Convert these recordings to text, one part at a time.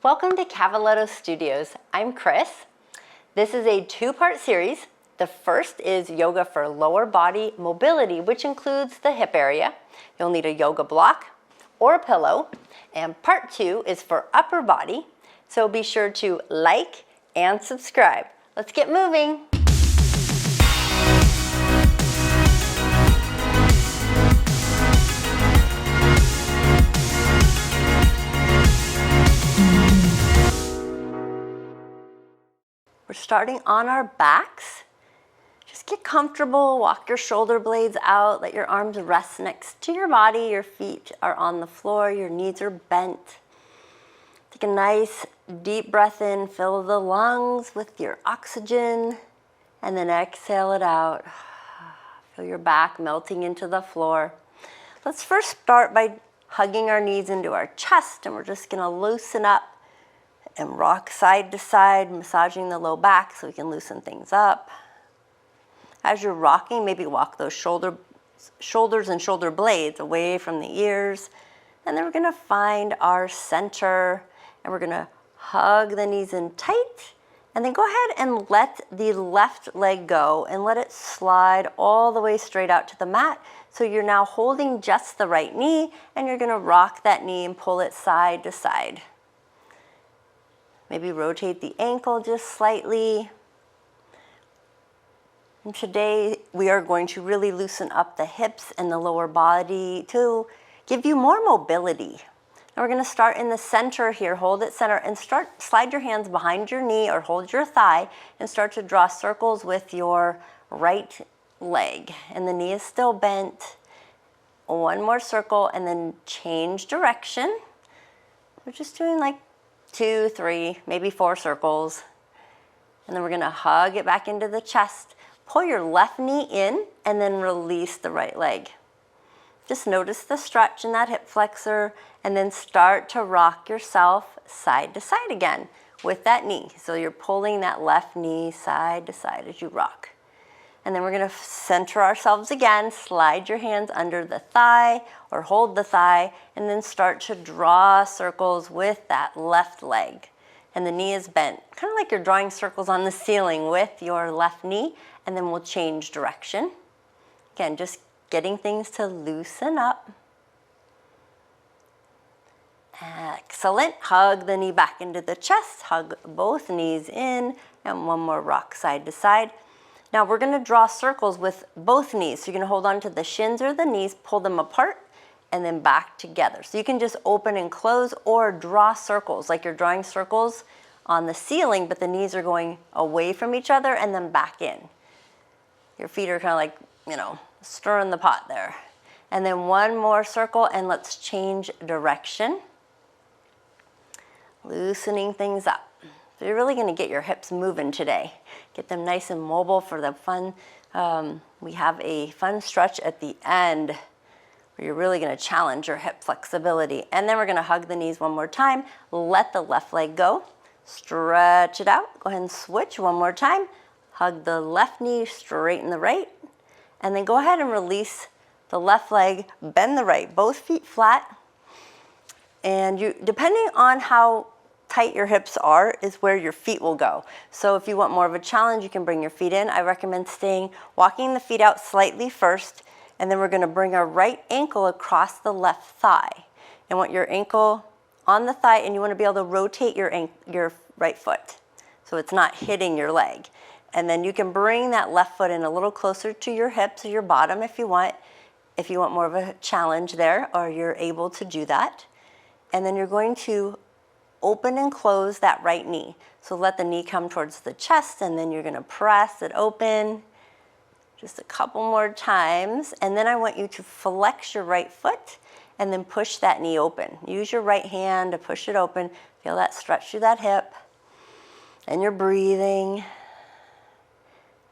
Welcome to Cavaletto Studios. I'm Chris. This is a two-part series. The first is yoga for lower body mobility, which includes the hip area. You'll need a yoga block or a pillow. And part two is for upper body. So be sure to like and subscribe. Let's get moving. We're starting on our backs. Just get comfortable, walk your shoulder blades out, let your arms rest next to your body, your feet are on the floor, your knees are bent. Take a nice deep breath in, fill the lungs with your oxygen, and then exhale it out. Feel your back melting into the floor. Let's first start by hugging our knees into our chest, and we're just gonna loosen up and rock side to side, massaging the low back so we can loosen things up. As you're rocking, maybe walk those shoulders and shoulder blades away from the ears. And then we're gonna find our center, and we're gonna hug the knees in tight, and then go ahead and let the left leg go and let it slide all the way straight out to the mat. So you're now holding just the right knee, and you're gonna rock that knee and pull it side to side. Maybe rotate the ankle just slightly. And today we are going to really loosen up the hips and the lower body to give you more mobility. Now we're going to start in the center here. Hold it center and slide your hands behind your knee or hold your thigh and start to draw circles with your right leg. And the knee is still bent. One more circle and then change direction. We're just doing like 2, 3, maybe 4 circles. And then we're gonna hug it back into the chest. Pull your left knee in and then release the right leg. Just notice the stretch in that hip flexor and then start to rock yourself side to side again with that knee. So you're pulling that left knee side to side as you rock. And then we're gonna center ourselves again, slide your hands under the thigh or hold the thigh, and then start to draw circles with that left leg. And the knee is bent, kind of like you're drawing circles on the ceiling with your left knee, and then we'll change direction. Again, just getting things to loosen up. Excellent, hug the knee back into the chest, hug both knees in, and one more rock side to side. Now we're gonna draw circles with both knees. So you're gonna hold on to the shins or the knees, pull them apart, and then back together. So you can just open and close or draw circles, like you're drawing circles on the ceiling, but the knees are going away from each other and then back in. Your feet are kind of like, you know, stirring the pot there. And then one more circle, and let's change direction. Loosening things up. So you're really going to get your hips moving today. Get them nice and mobile for the fun. We have a fun stretch at the end where you're really going to challenge your hip flexibility. And then we're going to hug the knees one more time. Let the left leg go. Stretch it out. Go ahead and switch one more time. Hug the left knee, straighten the right. And then go ahead and release the left leg, bend the right, both feet flat. And you, depending on how tight your hips are is where your feet will go. So if you want more of a challenge, you can bring your feet in. I recommend walking the feet out slightly first, and then we're gonna bring our right ankle across the left thigh. And want your ankle on the thigh, and you wanna be able to rotate your right foot so it's not hitting your leg. And then you can bring that left foot in a little closer to your hips or your bottom if you want more of a challenge there, or you're able to do that. And then you're going to open and close that right knee. So let the knee come towards the chest, and then you're gonna press it open. Just a couple more times. And then I want you to flex your right foot and then push that knee open. Use your right hand to push it open. Feel that stretch through that hip. And you're breathing.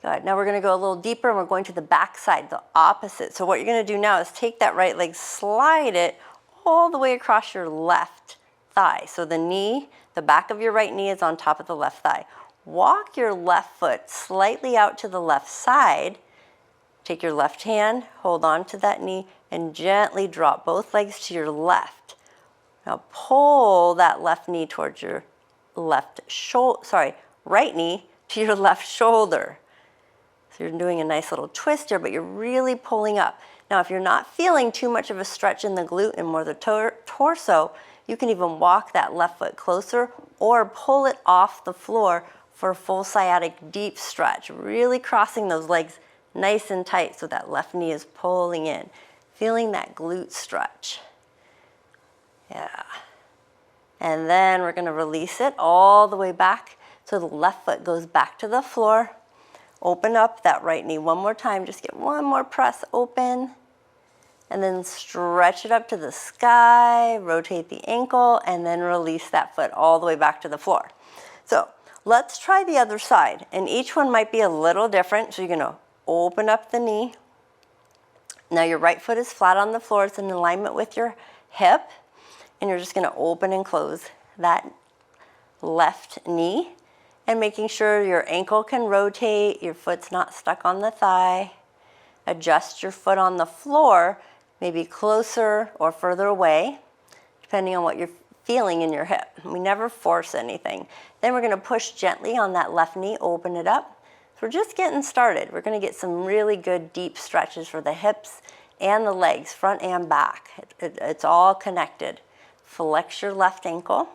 Good, now we're gonna go a little deeper, and we're going to the back side, the opposite. So what you're gonna do now is take that right leg, slide it all the way across your left thigh. So the knee, the back of your right knee is on top of the left thigh. Walk your left foot slightly out to the left side. Take your left hand, hold on to that knee, and gently drop both legs to your left. Now pull that left knee towards your right knee to your left shoulder. So you're doing a nice little twist here, but you're really pulling up. Now, if you're not feeling too much of a stretch in the glute and more the torso, you can even walk that left foot closer or pull it off the floor for a full sciatic deep stretch, really crossing those legs nice and tight so that left knee is pulling in, feeling that glute stretch. Yeah. And then we're going to release it all the way back so the left foot goes back to the floor. Open up that right knee one more time. Just get one more press open. And then stretch it up to the sky, rotate the ankle, and then release that foot all the way back to the floor. So let's try the other side. And each one might be a little different. So you're going to open up the knee. Now your right foot is flat on the floor. It's in alignment with your hip. And you're just going to open and close that left knee. And making sure your ankle can rotate, your foot's not stuck on the thigh. Adjust your foot on the floor, maybe closer or further away, depending on what you're feeling in your hip. We never force anything. Then we're going to push gently on that left knee, open it up. So we're just getting started. We're going to get some really good deep stretches for the hips and the legs, front and back. It's all connected. Flex your left ankle.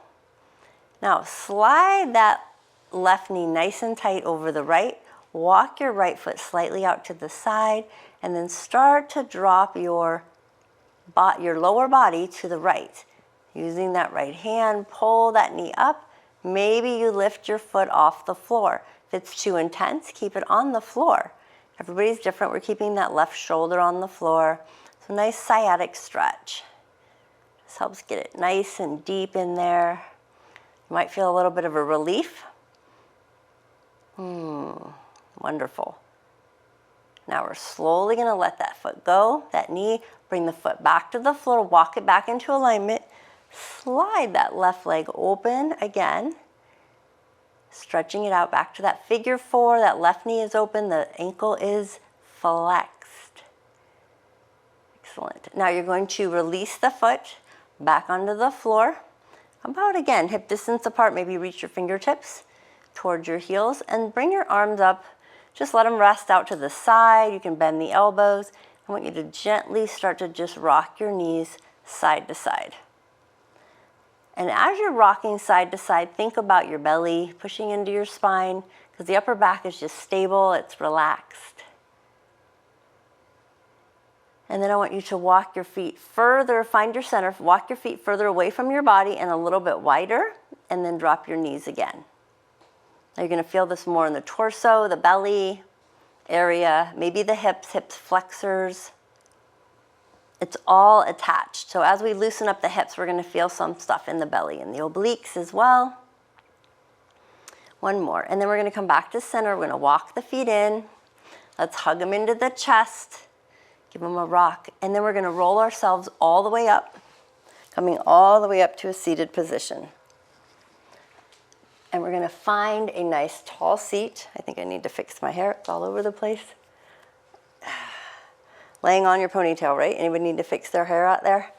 Now slide that left knee nice and tight over the right. Walk your right foot slightly out to the side and then start to drop your lower body to the right. Using that right hand, pull that knee up. Maybe you lift your foot off the floor. If it's too intense, keep it on the floor. Everybody's different. We're keeping that left shoulder on the floor. So nice sciatic stretch. This helps get it nice and deep in there. You might feel a little bit of a relief. Wonderful. Now we're slowly going to let that foot go, that knee, bring the foot back to the floor, walk it back into alignment, slide that left leg open again, stretching it out back to that figure four, that left knee is open, the ankle is flexed. Excellent. Now you're going to release the foot back onto the floor, about again, hip distance apart, maybe reach your fingertips towards your heels and bring your arms up. Just let them rest out to the side. You can bend the elbows. I want you to gently start to just rock your knees side to side. And as you're rocking side to side, think about your belly pushing into your spine because the upper back is just stable, it's relaxed. And then I want you to walk your feet further, find your center, walk your feet further away from your body and a little bit wider, and then drop your knees again. Now you're going to feel this more in the torso, the belly area, maybe the hips flexors. It's all attached. So as we loosen up the hips, we're going to feel some stuff in the belly and the obliques as well. One more. And then we're going to come back to center. We're going to walk the feet in. Let's hug them into the chest. Give them a rock. And then we're going to roll ourselves all the way up, coming all the way up to a seated position. And we're going to find a nice tall seat. I think I need to fix my hair. It's all over the place. Laying on your ponytail, right? Anybody need to fix their hair out there?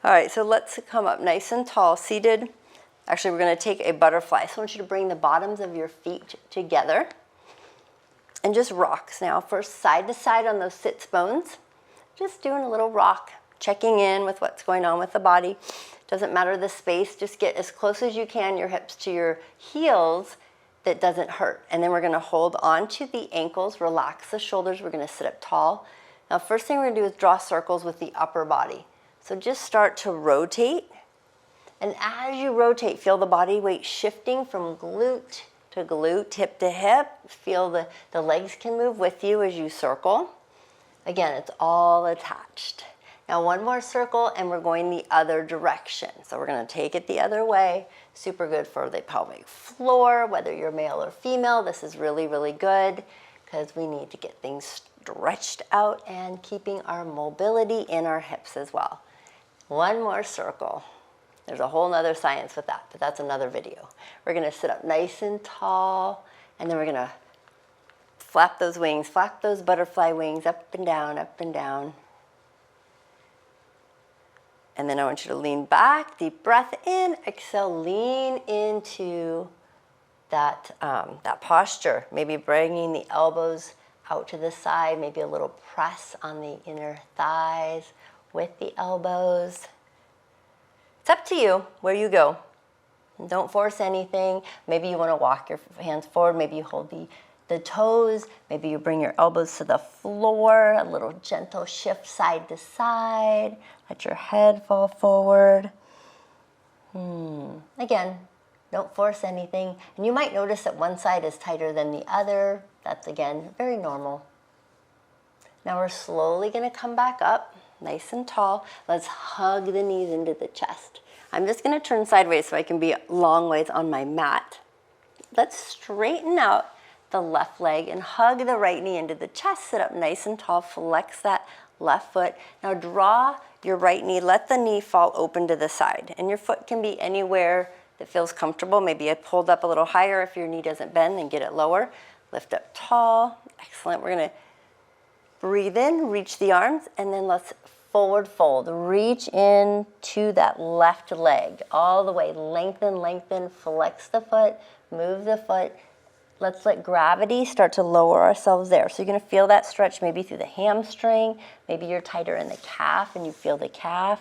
All right, so let's come up nice and tall, seated. Actually, we're going to take a butterfly. So I want you to bring the bottoms of your feet together and just rocks now. First, side to side on those sits bones. Just doing a little rock, checking in with what's going on with the body. Doesn't matter the space, just get as close as you can, your hips to your heels, that doesn't hurt. And then we're gonna hold on to the ankles, relax the shoulders, we're gonna sit up tall. Now first thing we're gonna do is draw circles with the upper body. So just start to rotate. And as you rotate, feel the body weight shifting from glute to glute, hip to hip. Feel the legs can move with you as you circle. Again, it's all attached. Now one more circle and we're going the other direction. So we're going to take it the other way. Super good for the pelvic floor, whether you're male or female. This is really, really good because we need to get things stretched out and keeping our mobility in our hips as well. One more circle. There's a whole nother science with that, but that's another video. We're going to sit up nice and tall and then we're going to flap those wings, flap those butterfly wings up and down, up and down. And then I want you to lean back, deep breath in, exhale, lean into that, that posture. Maybe bringing the elbows out to the side, maybe a little press on the inner thighs with the elbows. It's up to you where you go. Don't force anything. Maybe you want to walk your hands forward. Maybe you hold the toes. Maybe you bring your elbows to the floor. A little gentle shift side to side. Let your head fall forward. Again, don't force anything. And you might notice that one side is tighter than the other. That's, again, very normal. Now we're slowly going to come back up, nice and tall. Let's hug the knees into the chest. I'm just going to turn sideways so I can be long ways on my mat. Let's straighten out the left leg and hug the right knee into the chest. Sit up nice and tall, flex that left foot. Now draw your right knee, let the knee fall open to the side. And your foot can be anywhere that feels comfortable. Maybe it pulled up a little higher if your knee doesn't bend, and get it lower. Lift up tall. Excellent. We're going to breathe in, reach the arms, and then let's forward fold. Reach in to that left leg all the way. Lengthen, lengthen, flex the foot, move the foot. Let's let gravity start to lower ourselves there. So you're going to feel that stretch maybe through the hamstring. Maybe you're tighter in the calf and you feel the calf.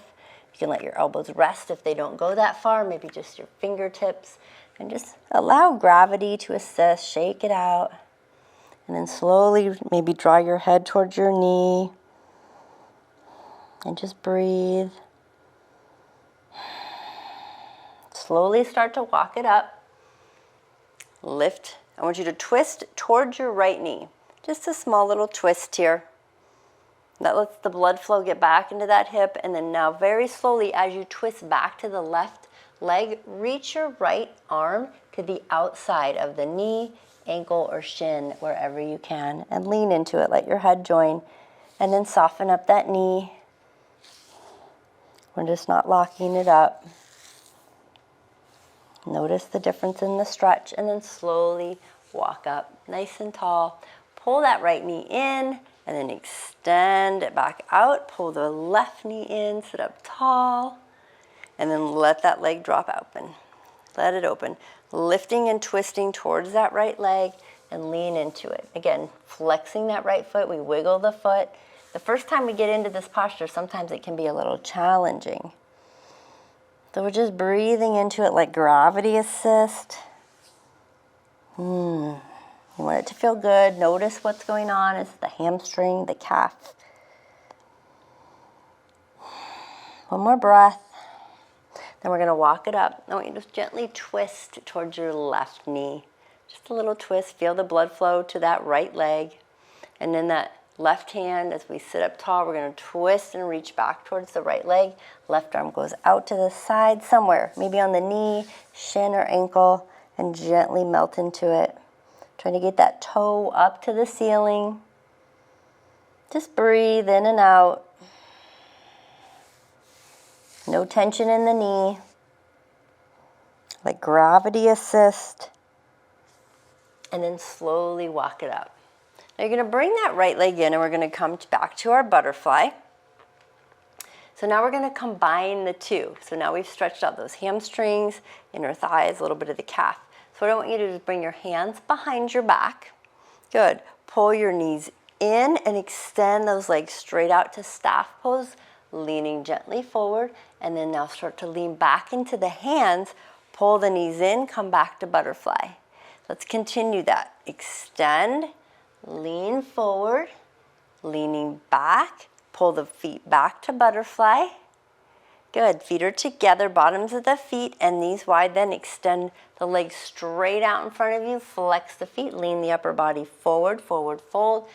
You can let your elbows rest if they don't go that far, maybe just your fingertips. And just allow gravity to assist, shake it out. And then slowly maybe draw your head towards your knee. And just breathe. Slowly start to walk it up. Lift. I want you to twist towards your right knee. Just a small little twist here. That lets the blood flow get back into that hip. And then now very slowly as you twist back to the left leg, reach your right arm to the outside of the knee, ankle, or shin, wherever you can. And lean into it. Let your head join. And then soften up that knee. We're just not locking it up. Notice the difference in the stretch, and then slowly walk up nice and tall. Pull that right knee in, and then extend it back out. Pull the left knee in, sit up tall, and then let that leg drop open. Let it open. Lifting and twisting towards that right leg, and lean into it. Again, flexing that right foot. We wiggle the foot. The first time we get into this posture, sometimes it can be a little challenging. So we're just breathing into it like gravity assist. You want it to feel good. Notice what's going on. Is the hamstring, the calf. One more breath. Then we're going to walk it up. I want you to just gently twist towards your left knee. Just a little twist. Feel the blood flow to that right leg. And then that left hand, as we sit up tall, we're going to twist and reach back towards the right leg. Left arm goes out to the side somewhere, maybe on the knee, shin, or ankle, and gently melt into it. Trying to get that toe up to the ceiling. Just breathe in and out. No tension in the knee. Let gravity assist. And then slowly walk it up. Now you're going to bring that right leg in, and we're going to come back to our butterfly. So now we're going to combine the two. So now we've stretched out those hamstrings, inner thighs, a little bit of the calf. So what I want you to do is bring your hands behind your back. Good. Pull your knees in and extend those legs straight out to staff pose, leaning gently forward. And then now start to lean back into the hands. Pull the knees in, come back to butterfly. Let's continue that. Extend. Lean forward, leaning back, pull the feet back to butterfly. Good, feet are together, bottoms of the feet and knees wide, then extend the legs straight out in front of you, flex the feet, lean the upper body forward, forward fold,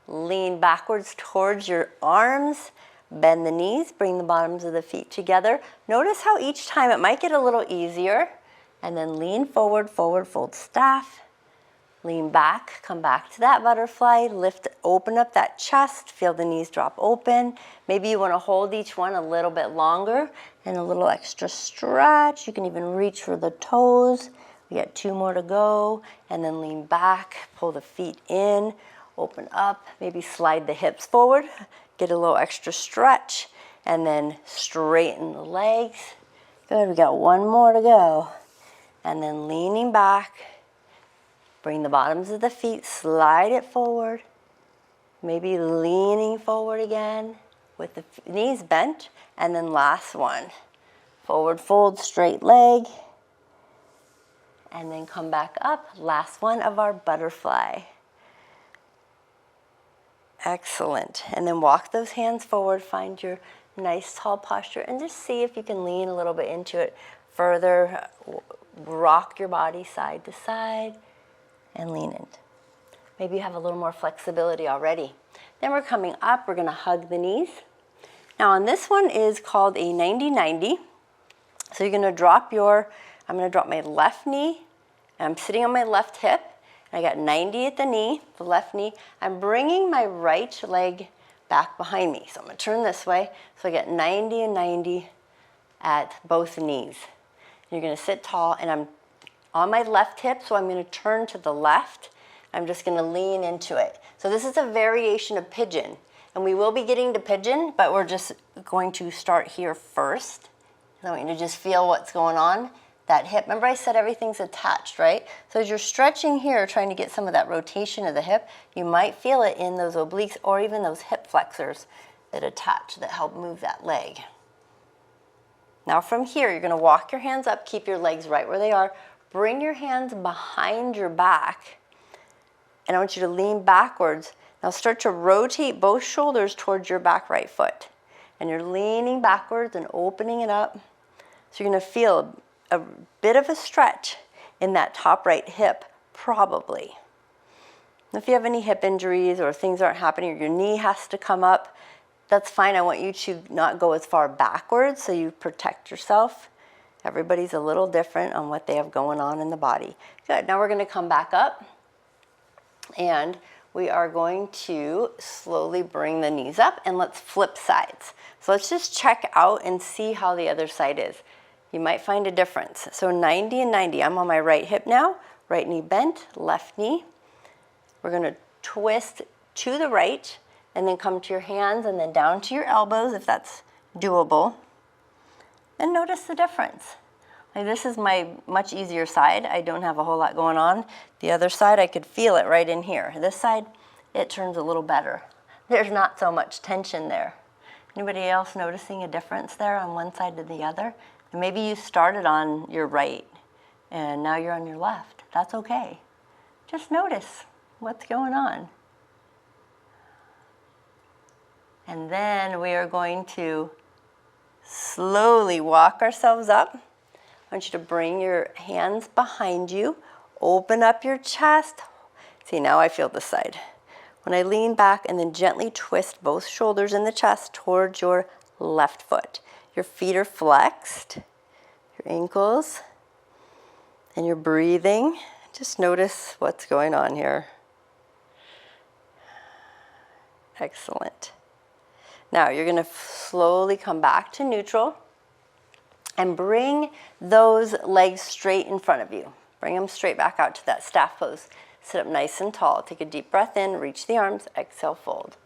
lean backwards towards your arms, bend the knees, bring the bottoms of the feet together. Notice how each time it might get a little easier, and then lean forward, forward fold staff. Lean back, come back to that butterfly, lift, open up that chest, feel the knees drop open. Maybe you want to hold each one a little bit longer and a little extra stretch. You can even reach for the toes. We got 2 more to go, and then lean back, pull the feet in, open up, maybe slide the hips forward, get a little extra stretch, and then straighten the legs. Good, we got one more to go. And then leaning back, bring the bottoms of the feet, slide it forward. Maybe leaning forward again with the knees bent. And then last one, forward fold, straight leg. And then come back up, last one of our butterfly. Excellent. And then walk those hands forward, find your nice tall posture, and just see if you can lean a little bit into it further. Rock your body side to side and lean in. Maybe you have a little more flexibility already. Then we're coming up, we're gonna hug the knees. Now on this one is called a 90-90. So you're gonna drop I'm gonna drop my left knee, and I'm sitting on my left hip, and I got 90 at the knee, the left knee. I'm bringing my right leg back behind me. So I'm gonna turn this way, so I get 90 and 90 at both knees. You're gonna sit tall, and I'm on my left hip, so I'm gonna turn to the left. I'm just gonna lean into it. So this is a variation of pigeon, and we will be getting to pigeon, but we're just going to start here first. I want you to just feel what's going on. That hip, remember I said everything's attached, right? So as you're stretching here, trying to get some of that rotation of the hip, you might feel it in those obliques or even those hip flexors that attach, that help move that leg. Now from here, you're gonna walk your hands up, keep your legs right where they are, bring your hands behind your back, and I want you to lean backwards. Now start to rotate both shoulders towards your back right foot. And you're leaning backwards and opening it up. So you're gonna feel a bit of a stretch in that top right hip, probably. If you have any hip injuries or things aren't happening, or your knee has to come up, that's fine. I want you to not go as far backwards so you protect yourself. Everybody's a little different on what they have going on in the body. Good, now we're gonna come back up, and we are going to slowly bring the knees up, and let's flip sides. So let's just check out and see how the other side is. You might find a difference. So 90 and 90, I'm on my right hip now, right knee bent, left knee. We're gonna twist to the right, and then come to your hands, and then down to your elbows if that's doable. And notice the difference. Like, this is my much easier side. I don't have a whole lot going on. The other side, I could feel it right in here. This side, it turns a little better. There's not so much tension there. Anybody else noticing a difference there on one side to the other? And maybe you started on your right and now you're on your left. That's okay. Just notice what's going on. And then we are going to slowly walk ourselves up. I want you to bring your hands behind you, open up your chest. See, now I feel this side. When I lean back, and then gently twist both shoulders in the chest towards your left foot. Your feet are flexed, your ankles, and you're breathing. Just notice what's going on here. Excellent. Now you're gonna slowly come back to neutral and bring those legs straight in front of you. Bring them straight back out to that staff pose. Sit up nice and tall. Take a deep breath in, reach the arms, exhale, fold.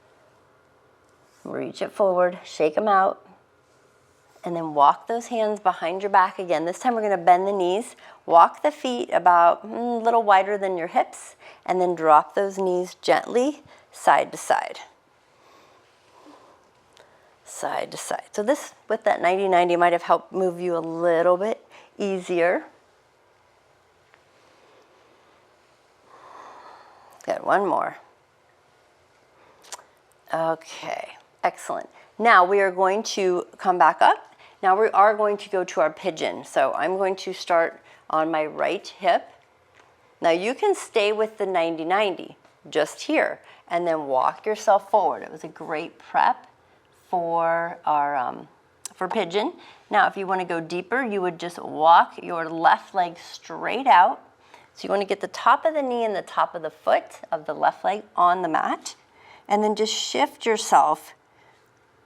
Reach it forward, shake them out, and then walk those hands behind your back again. This time we're gonna bend the knees, walk the feet about a little wider than your hips, and then drop those knees gently side to side. Side to side. So this, with that 90-90, might have helped move you a little bit easier. Good, one more. Okay, excellent. Now we are going to come back up. Now we are going to go to our pigeon. So I'm going to start on my right hip. Now you can stay with the 90-90 just here and then walk yourself forward. It was a great prep for our for pigeon. Now if you want to go deeper, you would just walk your left leg straight out. So you want to get the top of the knee and the top of the foot of the left leg on the mat, and then just shift yourself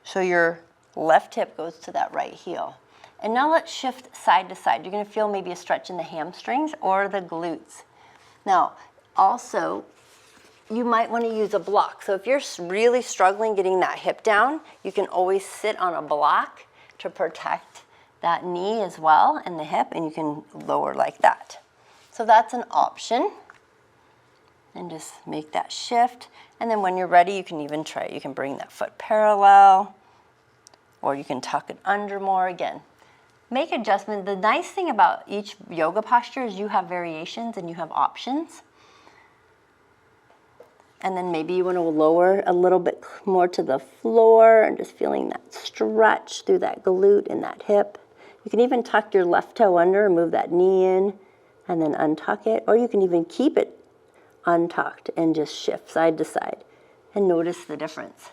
so your left hip goes to that right heel. And now let's shift side to side. You're going to feel maybe a stretch in the hamstrings or the glutes. Now also, you might want to use a block. So if you're really struggling getting that hip down, you can always sit on a block to protect that knee as well and the hip, and you can lower like that. So that's an option. And just make that shift. And then when you're ready, you can even try, you can bring that foot parallel, or you can tuck it under more. Again, make adjustments. The nice thing about each yoga posture is you have variations and you have options. And then maybe you want to lower a little bit more to the floor and just feeling that stretch through that glute and that hip. You can even tuck your left toe under and move that knee in and then untuck it, or you can even keep it untucked and just shift side to side and notice the difference.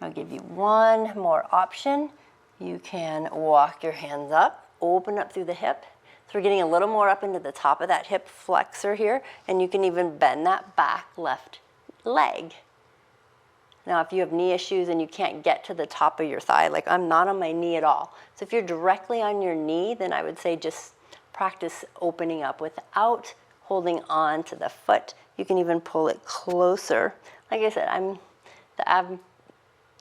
I'll give you one more option. You can walk your hands up, open up through the hip. So we're getting a little more up into the top of that hip flexor here, and you can even bend that back left leg. Now, if you have knee issues and you can't get to the top of your thigh, like I'm not on my knee at all. So if you're directly on your knee, then I would say just practice opening up without holding on to the foot. You can even pull it closer. Like I said, I'm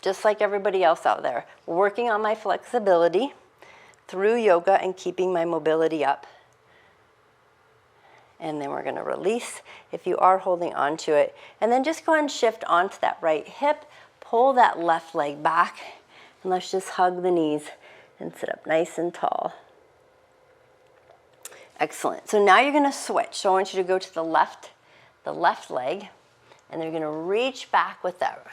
just like everybody else out there, working on my flexibility through yoga and keeping my mobility up. And then we're gonna release if you are holding on to it. And then just go and shift onto that right hip, pull that left leg back, and let's just hug the knees and sit up nice and tall. Excellent. So now you're gonna switch. So I want you to go to the left leg, and then you're gonna reach back with that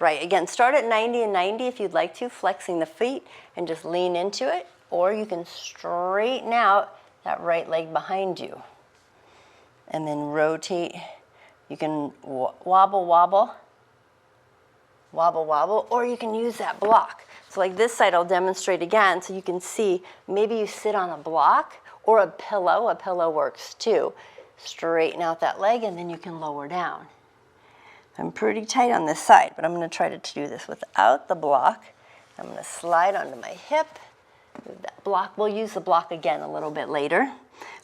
right. Again, start at 90 and 90 if you'd like to, flexing the feet and just lean into it, or you can straighten out that right leg behind you. And then rotate. You can wobble, wobble, wobble, wobble, or you can use that block. So like this side, I'll demonstrate again so you can see, maybe you sit on a block or a pillow works too. Straighten out that leg and then you can lower down. I'm pretty tight on this side, but I'm gonna try to do this without the block. I'm gonna slide onto my hip, move that block. We'll use the block again a little bit later.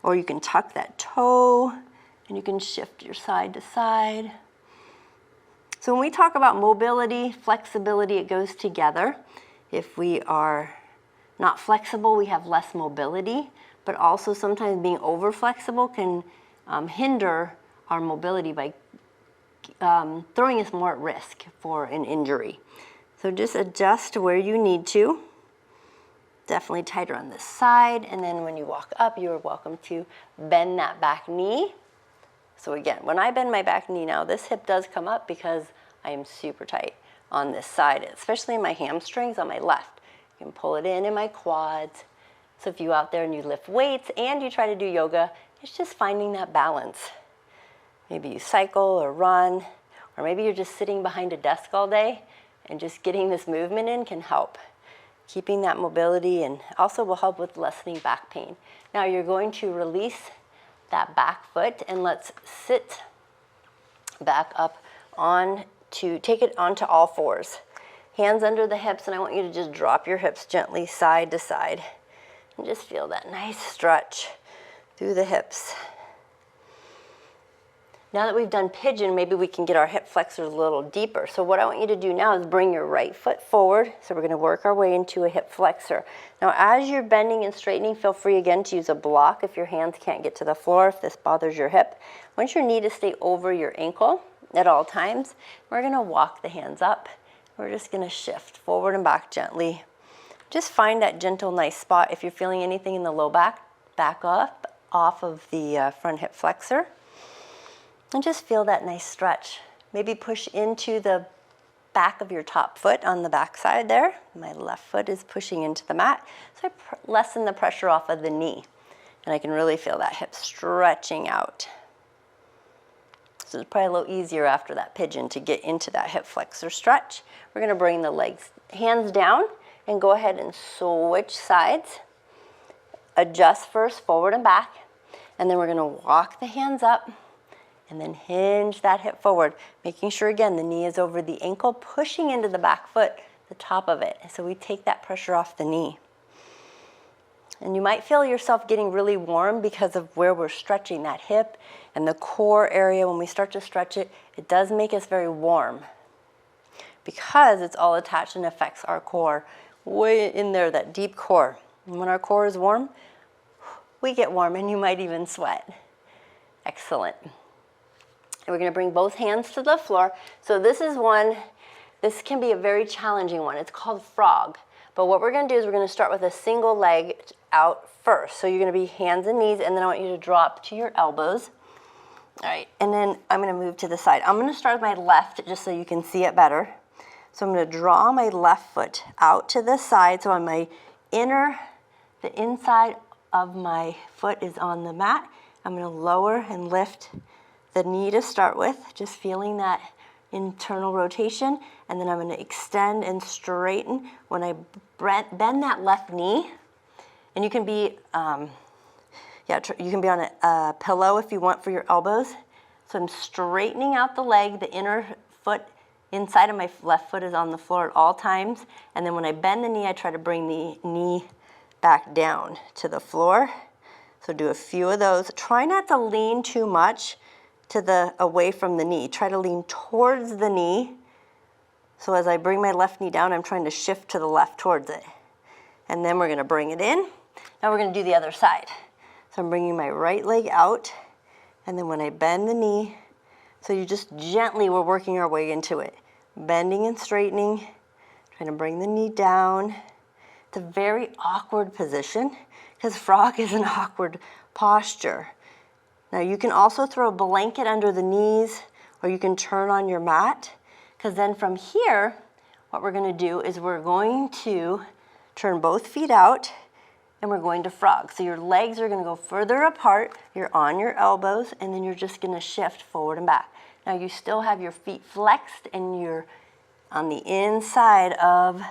Or you can tuck that toe and you can shift your side to side. So when we talk about mobility, flexibility, it goes together. If we are not flexible, we have less mobility, but also sometimes being over flexible can hinder our mobility by throwing us more at risk for an injury. So just adjust to where you need to. Definitely tighter on this side, and then when you walk up, you're welcome to bend that back knee. So again, when I bend my back knee now, this hip does come up because I am super tight on this side, especially in my hamstrings on my left. You can pull it in my quads. So if you're out there and you lift weights and you try to do yoga, it's just finding that balance. Maybe you cycle or run, or maybe you're just sitting behind a desk all day, and just getting this movement in can help. Keeping that mobility and also will help with lessening back pain. Now you're going to release that back foot and let's sit back up take it onto all fours. Hands under the hips, and I want you to just drop your hips gently side to side and just feel that nice stretch through the hips. Now that we've done pigeon, maybe we can get our hip flexors a little deeper. So what I want you to do now is bring your right foot forward. So we're gonna work our way into a hip flexor. Now as you're bending and straightening, feel free again to use a block if your hands can't get to the floor, if this bothers your hip. I want your knee to stay over your ankle at all times. We're gonna walk the hands up. We're just gonna shift forward and back gently. Just find that gentle, nice spot. If you're feeling anything in the low back, back up off of the front hip flexor. And just feel that nice stretch. Maybe push into the back of your top foot on the back side there. My left foot is pushing into the mat. So I lessen the pressure off of the knee. And I can really feel that hip stretching out. So it's probably a little easier after that pigeon to get into that hip flexor stretch. We're gonna bring the legs, hands down, and go ahead and switch sides. Adjust first, forward and back. And then we're gonna walk the hands up. And then hinge that hip forward, making sure, again, the knee is over the ankle, pushing into the back foot, the top of it. So we take that pressure off the knee. And you might feel yourself getting really warm because of where we're stretching that hip and the core area. When we start to stretch it, it does make us very warm because it's all attached and affects our core way in there, that deep core. And when our core is warm, we get warm and you might even sweat. Excellent. And we're going to bring both hands to the floor. So this is one, this can be a very challenging one. It's called frog. But what we're going to do is we're going to start with a single leg out first. So you're going to be hands and knees, and then I want you to drop to your elbows. All right, and then I'm going to move to the side. I'm going to start with my left just so you can see it better. So I'm going to draw my left foot out to the side. So on my the inside of my foot is on the mat. I'm going to lower and lift the knee to start with, just feeling that internal rotation, and then I'm going to extend and straighten when I bend that left knee. And you can be, you can be on a pillow if you want for your elbows. So I'm straightening out the leg, the inner foot inside of my left foot is on the floor at all times, and then when I bend the knee, I try to bring the knee back down to the floor. So do a few of those. Try not to lean too much away from the knee. Try to lean towards the knee. So as I bring my left knee down, I'm trying to shift to the left towards it. And then we're going to bring it in. Now we're going to do the other side. So I'm bringing my right leg out, and then when I bend the knee, so you just gently, we're working our way into it. Bending and straightening, trying to bring the knee down. It's a very awkward position because frog is an awkward posture. Now you can also throw a blanket under the knees, or you can turn on your mat, because then from here, what we're going to do is we're going to turn both feet out and we're going to frog. So your legs are going to go further apart, you're on your elbows, and then you're just going to shift forward and back. Now you still have your feet flexed and you're on the inside of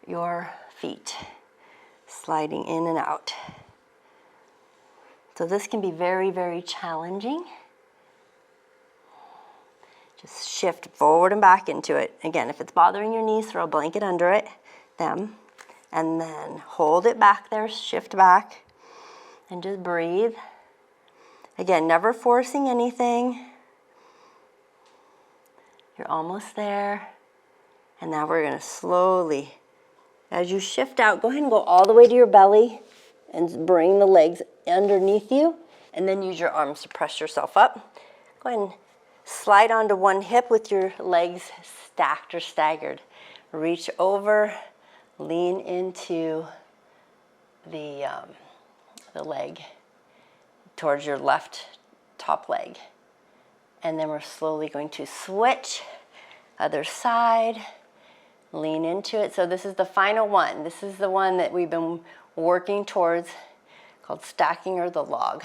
your feet, sliding in and out. So this can be very, very challenging. Just shift forward and back into it. Again, if it's bothering your knees, throw a blanket under it, and then hold it back there, shift back, and just breathe. Again, never forcing anything. You're almost there. And now we're going to slowly, as you shift out, go ahead and go all the way to your belly and bring the legs underneath you, and then use your arms to press yourself up. Go ahead and slide onto one hip with your legs stacked or staggered. Reach over, lean into the leg towards your left top leg. And then we're slowly going to switch, other side, lean into it. So this is the final one. This is the one that we've been working towards, called stacking or the log.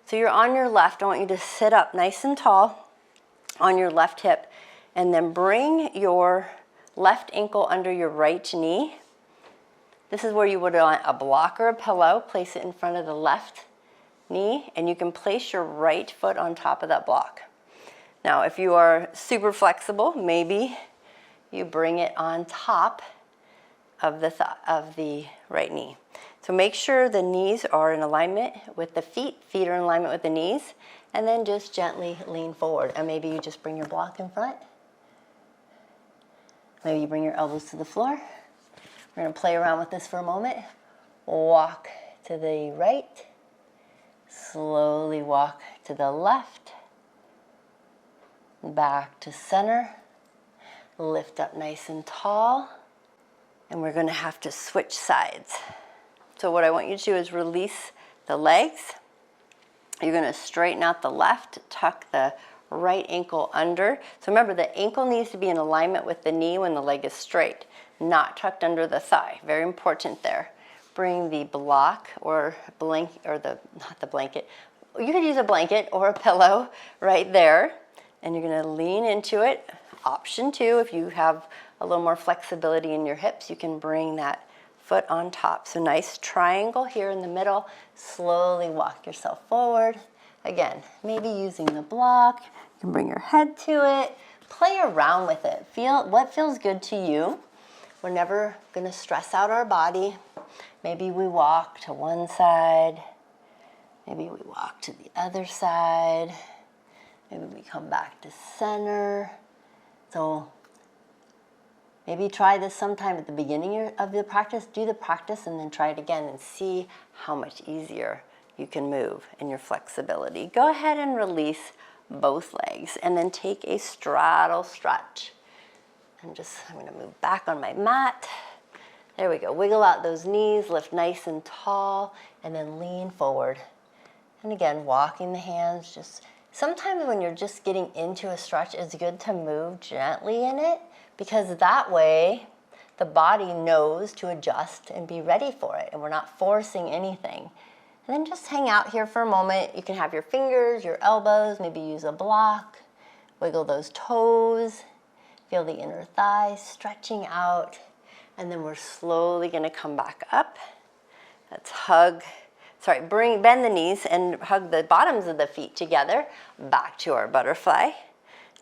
So you're on your left. I want you to sit up nice and tall on your left hip, and then bring your left ankle under your right knee. This is where you would want a block or a pillow. Place it in front of the left knee, and you can place your right foot on top of that block. Now, if you are super flexible, maybe you bring it on top of the right knee. So make sure the knees are in alignment with the feet. Feet are in alignment with the knees. And then just gently lean forward. And maybe you just bring your block in front. Maybe you bring your elbows to the floor. We're going to play around with this for a moment. Walk to the right. Slowly walk to the left. Back to center. Lift up nice and tall. And we're going to have to switch sides. So what I want you to do is release the legs. You're going to straighten out the left, tuck the right ankle under. So remember, the ankle needs to be in alignment with the knee when the leg is straight, not tucked under the thigh. Very important there. Bring the block or blanket, or not the blanket. You could use a blanket or a pillow right there. And you're going to lean into it. Option 2, if you have a little more flexibility in your hips, you can bring that foot on top. So nice triangle here in the middle. Slowly walk yourself forward. Again, maybe using the block. You can bring your head to it. Play around with it. Feel what feels good to you. We're never going to stress out our body. Maybe we walk to one side. Maybe we walk to the other side. Maybe we come back to center. So maybe try this sometime at the beginning of the practice. Do the practice and then try it again and see how much easier you can move in your flexibility. Go ahead and release both legs and then take a straddle stretch. I'm going to move back on my mat. There we go. Wiggle out those knees, lift nice and tall, and then lean forward. And again, walking the hands. Just sometimes when you're just getting into a stretch, it's good to move gently in it, because that way the body knows to adjust and be ready for it, and we're not forcing anything. And then just hang out here for a moment. You can have your fingers, your elbows, maybe use a block. Wiggle those toes. Feel the inner thighs stretching out. And then we're slowly going to come back up. Let's bend the knees and hug the bottoms of the feet together back to our butterfly.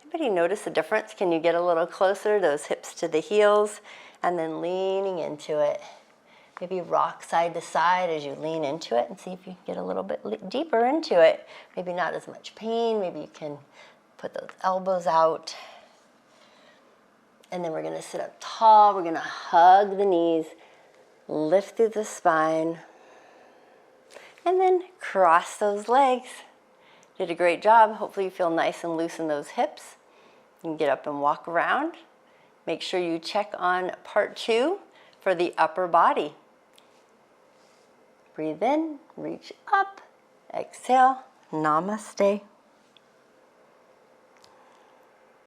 Anybody notice the difference? Can you get a little closer, those hips to the heels, and then leaning into it. Maybe rock side to side as you lean into it and see if you can get a little bit deeper into it. Maybe not as much pain. Maybe you can put those elbows out. And then we're going to sit up tall. We're going to hug the knees, lift through the spine, and then cross those legs. Did a great job. Hopefully you feel nice and loose in those hips. You can get up and walk around. Make sure you check on part 2 for the upper body. Breathe in, reach up, exhale, namaste.